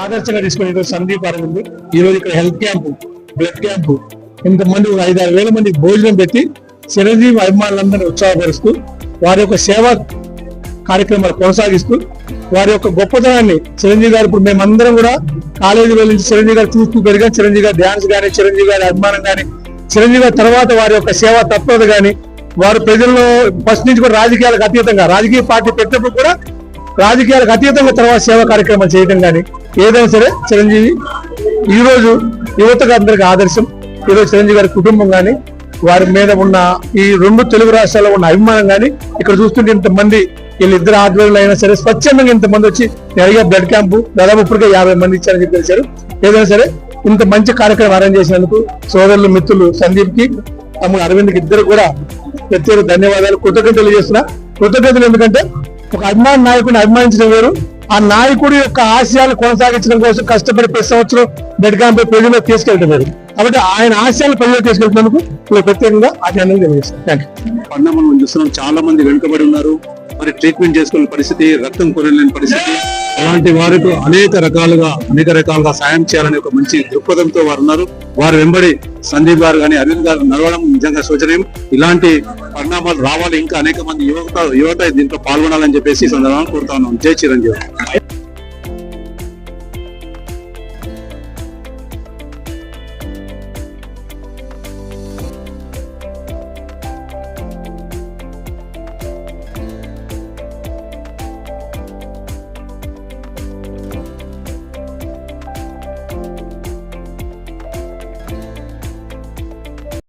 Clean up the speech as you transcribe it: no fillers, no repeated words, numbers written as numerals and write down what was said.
ఆదర్శంగా తీసుకునే సందీప్ అరవింద్ ఈ రోజు ఇక్కడ హెల్త్ క్యాంపు, బ్లడ్ క్యాంపు, ఇంతమంది 5-6 వేల మంది భోజనం పెట్టి చిరంజీవి అభిమానులందరినీ ఉత్సాహపరుస్తూ వారి యొక్క సేవా కార్యక్రమాలు కొనసాగిస్తూ వారి యొక్క గొప్పతనాన్ని చిరంజీవి గారు, ఇప్పుడు మేమందరం కూడా కాలేజీలో నుంచి చిరంజీవి గారు చూస్తూ పెరిగా, చిరంజీవి గారి డ్యాన్స్ కానీ, చిరంజీవి గారి అభిమానం కానీ, చిరంజీవి గారి తర్వాత వారి యొక్క సేవా తత్పరత కానీ, వారు ప్రజల్లో ఫస్ట్ నుంచి కూడా రాజకీయాలకు అతీతంగా, రాజకీయ పార్టీ పెట్టినప్పుడు కూడా రాజకీయాలకు అతీతంగా తర్వాత సేవా కార్యక్రమాలు చేయడం కానీ ఏదైనా సరే చిరంజీవి ఈ రోజు యువతకు అందరికి ఆదర్శం. ఈరోజు చిరంజీవి గారి కుటుంబం కానీ, వారి మీద ఉన్న ఈ 2 తెలుగు రాష్ట్రాల్లో ఉన్న అభిమానం కానీ, ఇక్కడ చూస్తుంటే ఇంతమంది వీళ్ళిద్దరు ఆధ్వర్యంలో అయినా సరే స్వచ్ఛందంగా ఇంతమంది వచ్చి అడిగే బ్లడ్ క్యాంపు దాదాపు ఇప్పటికే 50 మంది ఇచ్చారని చెప్పి తెలిసారు. ఏదైనా సరే ఇంత మంచి కార్యక్రమం అరేంజ్ చేసినందుకు సోదరులు మిత్రులు సందీప్ కి, తమ్ముడు అరవింద్కి ఇద్దరు కూడా ప్రత్యేక ధన్యవాదాలు, కృతజ్ఞతలు చేస్తున్నా. కృతజ్ఞతలు ఎందుకంటే ఒక అభిమాన నాయకుడిని అభిమానించడం వేరు, ఆ నాయకుడి యొక్క ఆశయాలు కొనసాగించడం కోసం కష్టపడి ప్రతి సంవత్సరం బ్లడ్ క్యాంప్ ప్రజల్లో తీసుకెళ్ళడం వేరు. కాబట్టి ఆయన ఆశయాలు ప్రజలు తీసుకెళ్తున్నందుకు ప్రత్యేకంగా అభినందనలు తెలియజేస్తాను. Thank you. పరిణామం చూస్తున్నాం, చాలా మంది వెనుకబడి ఉన్నారు, మరి ట్రీట్మెంట్ చేసుకునే పరిస్థితి, రక్తం కొనలేని పరిస్థితి. అలాంటి వారికి అనేక రకాలుగా సాయం చేయాలని ఒక మంచి దృక్పథంతో వారు ఉన్నారు. వారు వెంబడి సందీప్ గారు కానీ అరవింద్ గారు నడవడం నిజంగా శోచనీయం. ఇలాంటి పరిణామాలు రావాలి, ఇంకా అనేక మంది యువత దీంట్లో పాల్గొనాలని చెప్పేసి ఈ సందర్భంగా కోరుతా ఉన్నాం. జై చిరంజీవి.